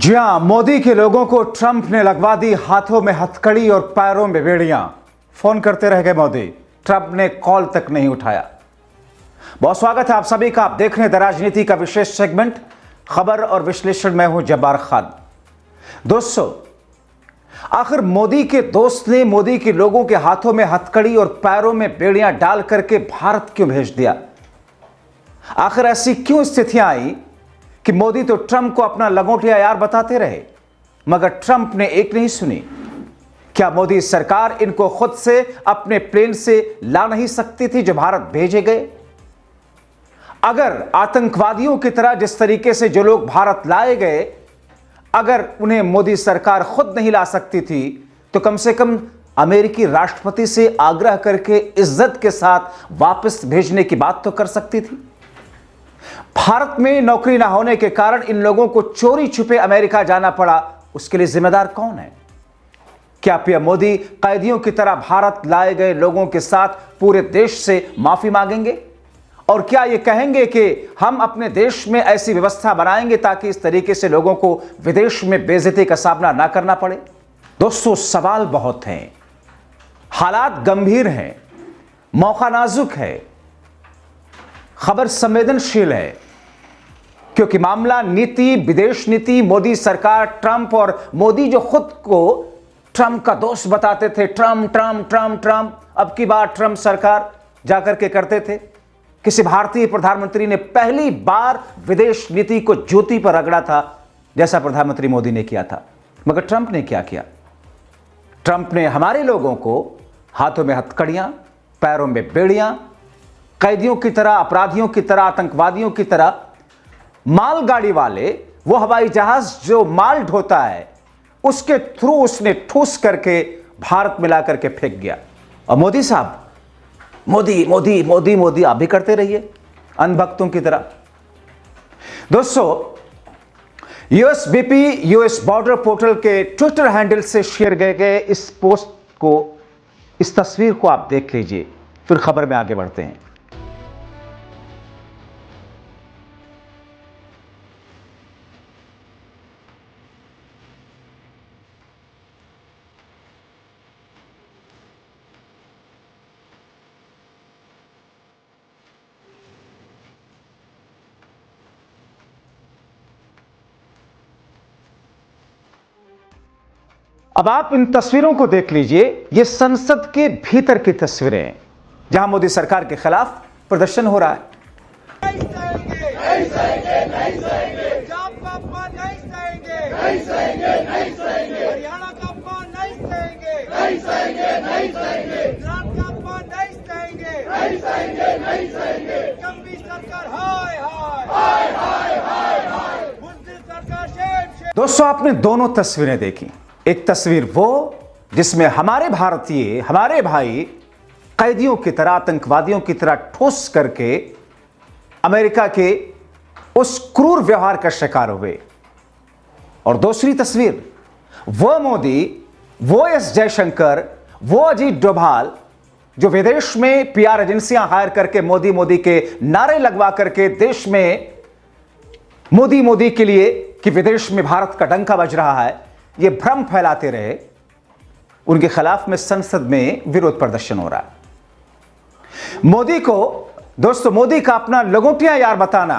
जी हां, मोदी के लोगों को ट्रंप ने लगवा दी हाथों में हथकड़ी और पैरों में बेड़ियां। फोन करते रह गए मोदी, ट्रंप ने कॉल तक नहीं उठाया। बहुत स्वागत है आप सभी का। आप देख रहे हैं द राजनीति का विशेष सेगमेंट खबर और विश्लेषण। मैं हूं जब्बार खान। दोस्तों, आखिर मोदी के दोस्त ने मोदी के लोगों के हाथों में हथकड़ी और पैरों में बेड़ियां डाल करके भारत क्यों भेज दिया? आखिर ऐसी क्यों स्थितियां आई कि मोदी तो ट्रंप को अपना लंगोटिया यार बताते रहे, मगर ट्रंप ने एक नहीं सुनी? क्या मोदी सरकार इनको खुद से अपने प्लेन से ला नहीं सकती थी जो भारत भेजे गए? अगर आतंकवादियों की तरह जिस तरीके से जो लोग भारत लाए गए, अगर उन्हें मोदी सरकार खुद नहीं ला सकती थी, तो कम से कम अमेरिकी राष्ट्रपति से आग्रह करके इज्जत के साथ वापस भेजने की बात तो कर सकती थी। भारत में नौकरी ना होने के कारण इन लोगों को चोरी छुपे अमेरिका जाना पड़ा। उसके लिए जिम्मेदार कौन है? क्या पीएम मोदी कैदियों की तरह भारत लाए गए लोगों के साथ पूरे देश से माफी मांगेंगे? और क्या ये कहेंगे कि हम अपने देश में ऐसी व्यवस्था बनाएंगे ताकि इस तरीके से लोगों को विदेश में बेइज्जती का सामना ना करना पड़े? दोस्तों, सवाल बहुत हैं, हालात गंभीर हैं, मौका नाजुक है, खबर संवेदनशील है, क्योंकि मामला नीति, विदेश नीति, मोदी सरकार, ट्रंप और मोदी जो खुद को ट्रंप का दोस्त बताते थे, ट्रंप ट्रंप ट्रंप ट्रंप, अब की बार ट्रंप सरकार जाकर के करते थे। किसी भारतीय प्रधानमंत्री ने पहली बार विदेश नीति को ज्योति पर रगड़ा था जैसा प्रधानमंत्री मोदी ने किया था। मगर ट्रंप ने क्या किया? ट्रंप ने हमारे लोगों को हाथों में हथकड़ियां, पैरों में बेड़ियां, कैदियों की तरह, अपराधियों की तरह, आतंकवादियों की तरह, मालगाड़ी वाले, वो हवाई जहाज जो माल ढोता है, उसके थ्रू उसने ठूस करके भारत में ला करके फेंक गया। और मोदी साहब मोदी मोदी मोदी मोदी आप भी करते रहिए अंधभक्तों की तरह। दोस्तों, यूएसबीपी यूएस बॉर्डर पोर्टल के ट्विटर हैंडल से शेयर गए इस पोस्ट को, इस तस्वीर को आप देख लीजिए, फिर खबर में आगे बढ़ते हैं। अब आप इन तस्वीरों को देख लीजिए। ये संसद के भीतर की तस्वीरें हैं जहां मोदी सरकार के खिलाफ प्रदर्शन हो रहा है। हरियाणा का अपमान नहीं सहेंगे, नहीं सहेंगे, नहीं सहेंगे। गुजरात का अपमान नहीं सहेंगे, नहीं सहेंगे, नहीं सहेंगे। कभी सरकार हाय हाय हाय हाय हाय हाय, बुज़दिल सरकार शेर। दोस्तों, आपने दोनों तस्वीरें देखी। एक तस्वीर वो जिसमें हमारे भारतीय, हमारे भाई कैदियों की तरह, आतंकवादियों की तरह ठूस करके अमेरिका के उस क्रूर व्यवहार का शिकार हुए। और दूसरी तस्वीर वो मोदी, वो एस जयशंकर, वो अजीत डोभाल जो विदेश में पीआर एजेंसियां हायर करके मोदी मोदी के नारे लगवा करके देश में मोदी मोदी के लिए कि विदेश में भारत का डंका बज रहा है, ये भ्रम फैलाते रहे। उनके खिलाफ में संसद में विरोध प्रदर्शन हो रहा है। मोदी को, दोस्तों, मोदी का अपना लंगोटिया यार बताना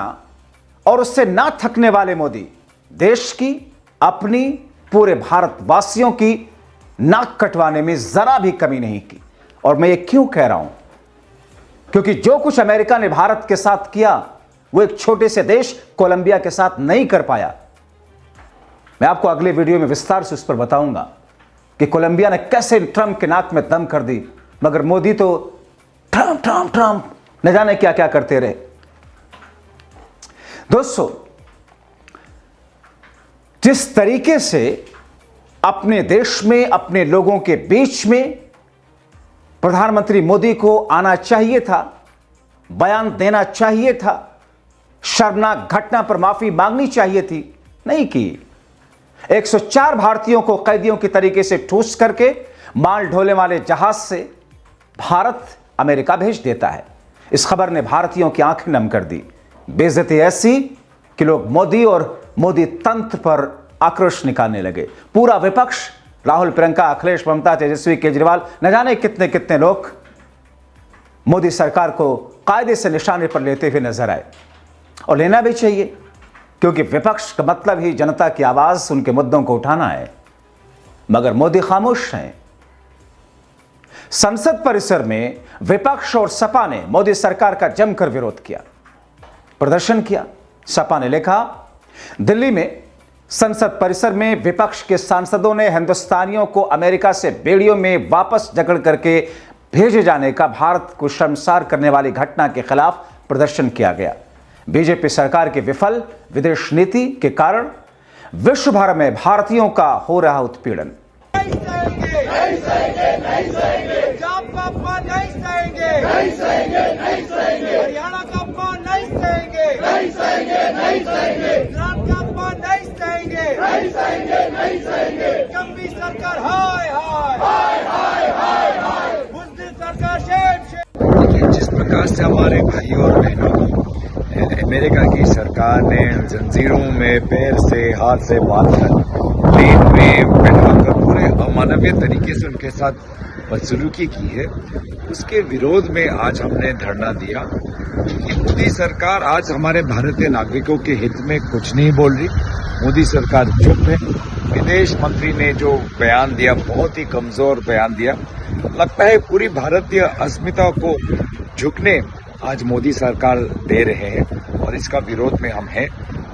और उससे ना थकने वाले मोदी देश की, अपनी, पूरे भारतवासियों की नाक कटवाने में जरा भी कमी नहीं की। और मैं ये क्यों कह रहा हूं? क्योंकि जो कुछ अमेरिका ने भारत के साथ किया वो एक छोटे से देश कोलंबिया के साथ नहीं कर पाया। मैं आपको अगले वीडियो में विस्तार से उस पर बताऊंगा कि कोलंबिया ने कैसे ट्रंप के नाक में दम कर दी, मगर मोदी तो ट्रंप ट्रंप ट्रंप न जाने क्या क्या करते रहे। दोस्तों, जिस तरीके से अपने देश में, अपने लोगों के बीच में प्रधानमंत्री मोदी को आना चाहिए था, बयान देना चाहिए था, शर्मनाक घटना पर माफी मांगनी चाहिए थी, नहीं की। 104 भारतीयों को कैदियों की तरीके से ठूस करके माल ढोने वाले जहाज से भारत अमेरिका भेज देता है। इस खबर ने भारतीयों की आंखें नम कर दी। बेइज्जती ऐसी कि लोग मोदी और मोदी तंत्र पर आक्रोश निकालने लगे। पूरा विपक्ष, राहुल, प्रियंका, अखिलेश, ममता, तेजस्वी, केजरीवाल, न जाने कितने कितने लोग मोदी सरकार को कायदे से निशाने पर लेते हुए नजर आए। और लेना भी चाहिए, क्योंकि विपक्ष का मतलब ही जनता की आवाज, उनके मुद्दों को उठाना है। मगर मोदी खामोश हैं। संसद परिसर में विपक्ष और सपा ने मोदी सरकार का जमकर विरोध किया, प्रदर्शन किया। सपा ने लिखा, दिल्ली में संसद परिसर में विपक्ष के सांसदों ने हिंदुस्तानियों को अमेरिका से बेड़ियों में वापस जकड़ करके भेजे जाने का भारत को शर्मसार करने वाली घटना के खिलाफ प्रदर्शन किया गया। बीजेपी सरकार की विफल विदेश नीति के कारण विश्व भर में भारतीयों का हो रहा उत्पीड़न। नहीं सहेंगे, नहीं सहेंगे, नहीं सहेंगे। पंजाब का अपमान नहीं सहेंगे, नहीं सहेंगे, नहीं सहेंगे। हरियाणा का अपमान नहीं सहेंगे, नहीं सहेंगे, नहीं सहेंगे। गुजरात का अपमान नहीं सहेंगे, नहीं सहेंगे, नहीं सहेंगे। कभी सरकार हाय हाय हाय हाय हाय हाय। बुज़दिल सरकार शेम। देखिए, जिस प्रकार से हमारे भाइयों और बहनों को अमेरिका की सरकार ने जंजीरों में पैर से हाथ से बांधकर ट्रेन में बैठाकर पूरे अमानवीय तरीके से उनके साथ बदसलूकी की है, उसके विरोध में आज हमने धरना दिया कि मोदी सरकार आज हमारे भारतीय नागरिकों के हित में कुछ नहीं बोल रही। मोदी सरकार चुप है। विदेश मंत्री ने जो बयान दिया, बहुत ही कमजोर बयान दिया। लगता है पूरी भारतीय अस्मिता को झुकने आज मोदी सरकार दे रहे हैं और इसका विरोध में हम हैं।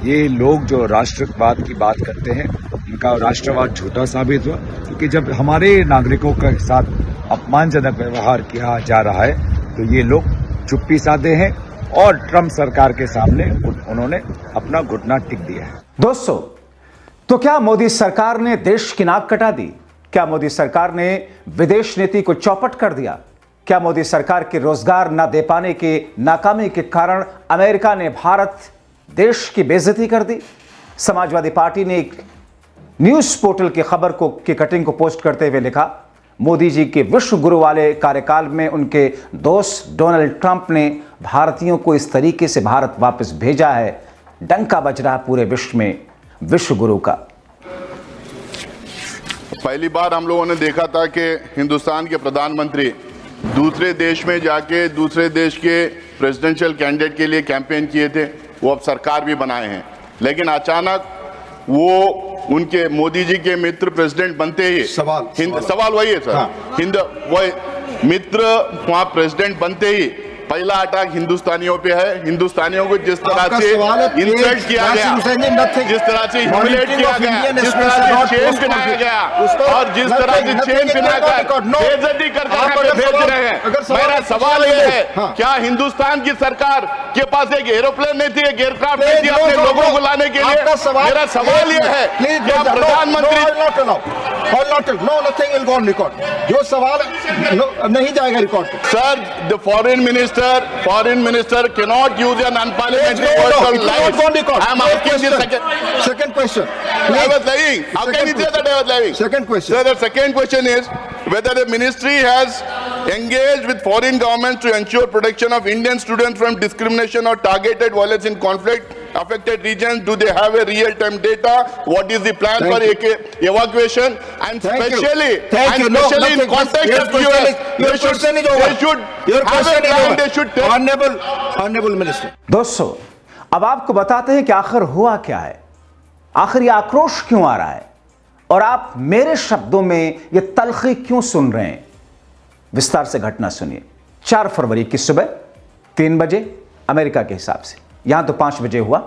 ये लोग जो राष्ट्रवाद की बात करते हैं, इनका राष्ट्रवाद झूठा साबित हुआ, क्योंकि जब हमारे नागरिकों के साथ अपमानजनक व्यवहार किया जा रहा है तो ये लोग चुप्पी साधे हैं और ट्रंप सरकार के सामने उन्होंने अपना घुटना टिक दिया है। दोस्तों, तो क्या मोदी सरकार ने देश की नाक कटा दी? क्या मोदी सरकार ने विदेश नीति को चौपट कर दिया? क्या मोदी सरकार के रोजगार न दे पाने की नाकामी के कारण अमेरिका ने भारत देश की बेइज्जती कर दी? समाजवादी पार्टी ने एक न्यूज पोर्टल की खबर की कटिंग को पोस्ट करते हुए लिखा, मोदी जी के विश्व गुरु वाले कार्यकाल में उनके दोस्त डोनाल्ड ट्रंप ने भारतीयों को इस तरीके से भारत वापस भेजा है। डंका बज रहा पूरे विश्व में विश्व गुरु का। पहली बार हम लोगों ने देखा था कि हिंदुस्तान के प्रधानमंत्री दूसरे देश में जाके दूसरे देश के प्रेसिडेंशियल कैंडिडेट के लिए कैंपेन किए थे, वो अब सरकार भी बनाए हैं। लेकिन अचानक वो उनके मोदी जी के मित्र प्रेसिडेंट बनते ही सवाल वही है सर। हाँ। वो मित्र वहाँ प्रेसिडेंट बनते ही पहला अटैक हिंदुस्तानियों पे है। हिंदुस्तानियों को जिस तरह से इंसल्ट किया गया, जिस तरह से ह्यूमिलेट किया गया, जिस तरह से चेन पहनाया गया और जिस तरह से चेन पहनाकर बेइज्जती कर भेज रहे हैं। मेरा सवाल यह है, क्या हिंदुस्तान की सरकार के पास एक एरोप्लेन नहीं थी, एक एयरक्राफ्ट नहीं थी अपने लोगों को लाने के लिए? मेरा सवाल यह है, क्या प्रधानमंत्री जो सवाल नहीं जाएगा record sir? The foreign minister cannot use an unparliamentary word for life. I am asking the second question. I was lying. How can you say that I was lying? Second question. Sir, the second question is whether the ministry has engaged with foreign governments to ensure protection of Indian students from discrimination or targeted violence in conflict affected regions. Do they have a real-time data? What is the plan for evacuation? And especially in context of US, they should have a plan. They should Honorable Minister. दोस्तों, अब आपको बताते हैं कि आखिर हुआ क्या है, आखिर ये आक्रोश क्यों आ रहा है और आप मेरे शब्दों में ये तलखी क्यों सुन रहे हैं। विस्तार से घटना सुनिए। 4 फरवरी की सुबह 3 बजे अमेरिका के हिसाब से, यहां तो 5 बजे हुआ।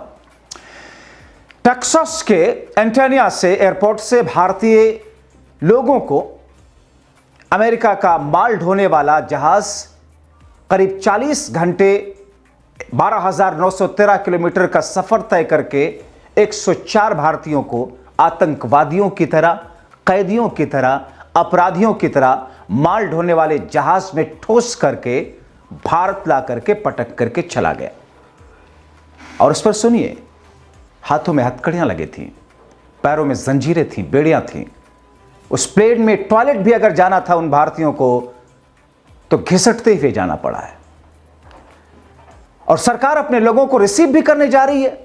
टेक्सास के एंटोनिया से एयरपोर्ट से भारतीय लोगों को अमेरिका का माल ढोने वाला जहाज करीब 40 घंटे 12,913 किलोमीटर का सफर तय करके 104 भारतीयों को आतंकवादियों की तरह, कैदियों की तरह, अपराधियों की तरह माल ढोने वाले जहाज में ठोस करके भारत ला करके पटक करके चला गया। और उस पर सुनिए, हाथों में हथकड़ियां लगी थी, पैरों में जंजीरें थीं, बेड़ियां थीं। उस प्लेन में टॉयलेट भी अगर जाना था उन भारतीयों को तो घिसटते हुए जाना पड़ा है। और सरकार अपने लोगों को रिसीव भी करने जा रही है।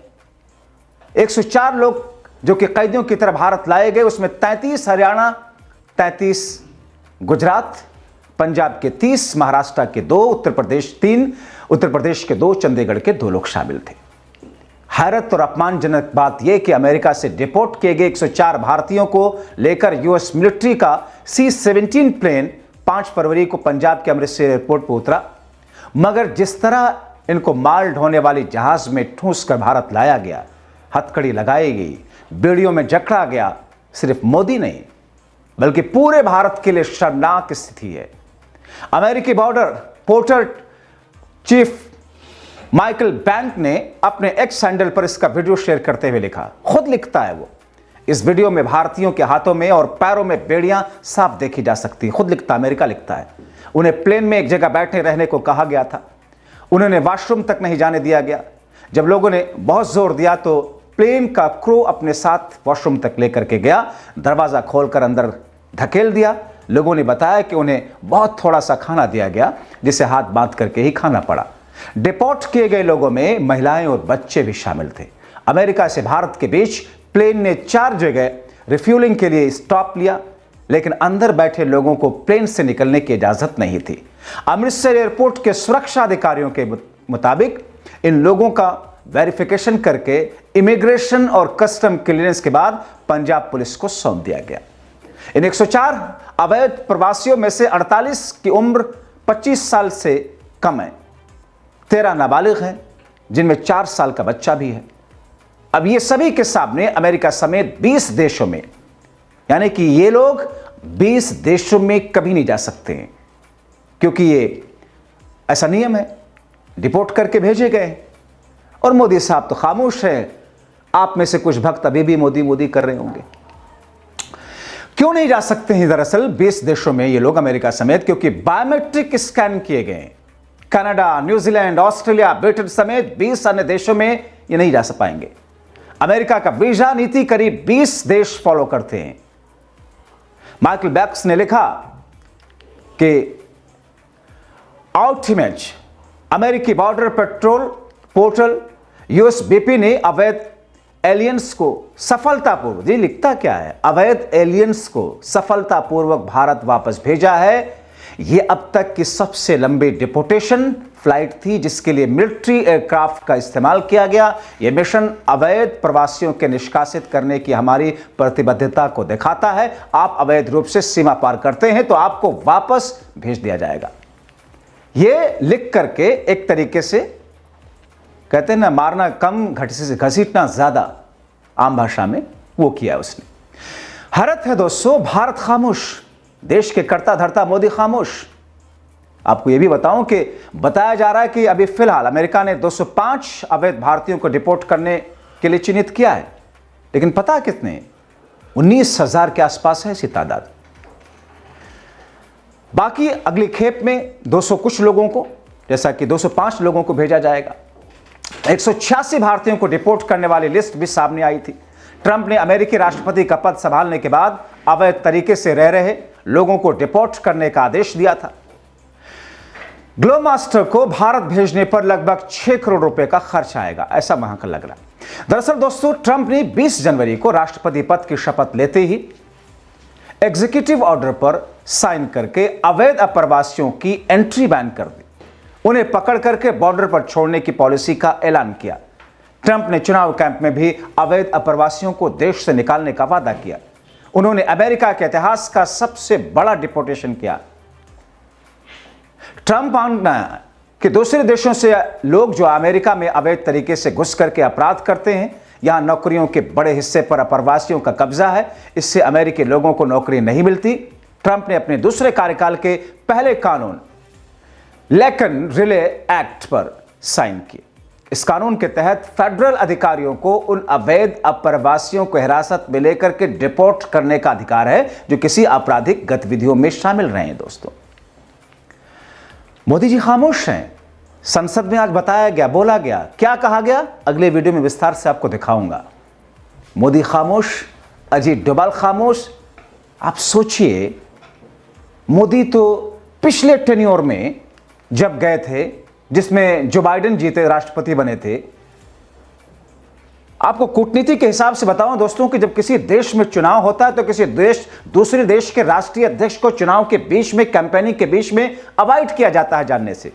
104 लोग जो कि कैदियों की तरह भारत लाए गए, उसमें 33 हरियाणा, 33 गुजरात, पंजाब के 30, महाराष्ट्र के 2, उत्तर प्रदेश 3, उत्तर प्रदेश के 2, चंडीगढ़ के 2 लोग शामिल थे। हैरत और अपमानजनक बात यह कि अमेरिका से डिपोर्ट किए गए 104 भारतीयों को लेकर यूएस मिलिट्री का C-17 प्लेन 5 फरवरी को पंजाब के अमृतसर एयरपोर्ट पर उतरा, मगर जिस तरह इनको माल ढोने वाली जहाज में ठूंस कर भारत लाया गया, हथकड़ी लगाई गई, बेड़ियों में जकड़ा गया, सिर्फ मोदी नहीं बल्कि पूरे भारत के लिए शर्मनाक स्थिति है। अमेरिकी border porter chief Michael bank ने अपने एक्स हैंडल पर इसका वीडियो शेयर करते हुए लिखा, खुद लिखता है वो, इस वीडियो में भारतीयों के हाथों में और पैरों में बेड़ियां साफ देखी जा सकती है। खुद लिखता, अमेरिका लिखता है। उन्हें प्लेन में एक जगह बैठे रहने को कहा गया था, उन्होंने वॉशरूम तक नहीं जाने दिया गया। जब लोगों ने बहुत जोर दिया तो प्लेन का क्रू अपने साथ वॉशरूम तक लेकर के गया, दरवाजा खोलकर अंदर धकेल दिया। लोगों ने बताया कि उन्हें बहुत थोड़ा सा खाना दिया गया, जिसे हाथ बांध करके ही खाना पड़ा। डिपोर्ट किए गए लोगों में महिलाएं और बच्चे भी शामिल थे। अमेरिका से भारत के बीच प्लेन ने 4 जगह रिफ्यूलिंग के लिए स्टॉप लिया, लेकिन अंदर बैठे लोगों को प्लेन से निकलने की इजाजत नहीं थी। अमृतसर एयरपोर्ट के सुरक्षा अधिकारियों के मुताबिक इन लोगों का वेरिफिकेशन करके इमिग्रेशन और कस्टम क्लियरेंस के बाद पंजाब पुलिस को सौंप दिया गया। इन 104 अवैध प्रवासियों में से 48 की उम्र 25 साल से कम है, 13 नाबालिग हैं, जिनमें 4 साल का बच्चा भी है। अब ये सभी के सामने अमेरिका समेत 20 देशों में, यानी कि ये लोग 20 देशों में कभी नहीं जा सकते हैं, क्योंकि ये ऐसा नियम है, डिपोर्ट करके भेजे गए। और मोदी साहब तो खामोश है। आप में से कुछ भक्त अभी भी मोदी मोदी कर रहे होंगे। क्यों नहीं जा सकते हैं दरअसल 20 देशों में ये लोग अमेरिका समेत? क्योंकि बायोमेट्रिक स्कैन किए गए। कनाडा, न्यूजीलैंड, ऑस्ट्रेलिया, ब्रिटेन समेत 20 अन्य देशों में ये नहीं जा पाएंगे। अमेरिका का वीजा नीति करीब 20 देश फॉलो करते हैं। माइकल बैक्स ने लिखा कि आउट इमेज अमेरिकी बॉर्डर पेट्रोल पोर्टल यूएसबीपी ने अवैध एलियंस को सफलतापूर्वक, जी लिखता क्या है, अवैध एलियंस को सफलतापूर्वक भारत वापस भेजा है। यह अब तक की सबसे लंबी डिपोर्टेशन फ्लाइट थी जिसके लिए मिलिट्री एयरक्राफ्ट का इस्तेमाल किया गया। यह मिशन अवैध प्रवासियों के निष्कासित करने की हमारी प्रतिबद्धता को दिखाता है। आप अवैध रूप से सीमा पार करते हैं तो आपको वापस भेज दिया जाएगा। यह लिख करके एक तरीके से कहते हैं ना, मारना कम घसीटना ज्यादा, आम भाषा में वो किया उसने। हैरत है दोस्तों, भारत खामोश, देश के कर्ता धर्ता मोदी खामोश। आपको यह भी बताऊं कि बताया जा रहा है कि अभी फिलहाल अमेरिका ने 205 अवैध भारतीयों को डिपोर्ट करने के लिए चिन्हित किया है, लेकिन पता कितने? 19,000 के आसपास है इसकी तादाद। बाकी अगली खेप में 200 कुछ लोगों को, जैसा कि 205 लोगों को भेजा जाएगा। 186 भारतीयों को डिपोर्ट करने वाली लिस्ट भी सामने आई थी। ट्रंप ने अमेरिकी राष्ट्रपति का पद संभालने के बाद अवैध तरीके से रह रहे लोगों को डिपोर्ट करने का आदेश दिया था। ग्लोमास्टर को भारत भेजने पर लगभग 6 करोड़ रुपए का खर्च आएगा, ऐसा वहां का लग रहा है। दरअसल दोस्तों, ट्रंप ने 20 जनवरी को राष्ट्रपति पद की शपथ लेते ही एग्जीक्यूटिव ऑर्डर पर साइन करके अवैध अप्रवासियों की एंट्री बैन कर दी। उन्हें पकड़ करके बॉर्डर पर छोड़ने की पॉलिसी का ऐलान किया। ट्रंप ने चुनाव कैंप में भी अवैध अप्रवासियों को देश से निकालने का वादा किया। उन्होंने अमेरिका के इतिहास का सबसे बड़ा डिपोर्टेशन किया। ट्रंप मानना है कि दूसरे देशों से लोग जो अमेरिका में अवैध तरीके से घुस करके अपराध करते हैं, यहां नौकरियों के बड़े हिस्से पर अप्रवासियों का कब्जा है, इससे अमेरिकी लोगों को नौकरी नहीं मिलती। ट्रंप ने अपने दूसरे कार्यकाल के पहले कानून लेकिन रिले एक्ट पर साइन किए। इस कानून के तहत फेडरल अधिकारियों को उन अवैध अप्रवासियों को हिरासत में लेकर के डिपोर्ट करने का अधिकार है जो किसी आपराधिक गतिविधियों में शामिल रहे हैं। दोस्तों, मोदी जी खामोश हैं। संसद में आज बताया गया, बोला गया, क्या कहा गया, अगले वीडियो में विस्तार से आपको दिखाऊंगा। मोदी खामोश, अजीत डोभाल खामोश। आप सोचिए, मोदी तो पिछले टेन्योर में जब गए थे, जिसमें जो बाइडेन जीते, राष्ट्रपति बने थे, आपको कूटनीति के हिसाब से बताऊं दोस्तों कि जब किसी देश में चुनाव होता है तो किसी दूसरे देश के राष्ट्रीय अध्यक्ष को चुनाव के बीच में, कैंपेनिंग के बीच में अवॉइड किया जाता है जानने से।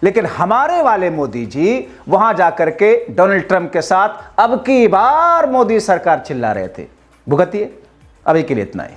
लेकिन हमारे वाले मोदी जी वहां जाकर के डोनाल्ड ट्रंप के साथ अब की बार मोदी सरकार चिल्ला रहे थे। भुगतिए। अभी के लिए इतना ही।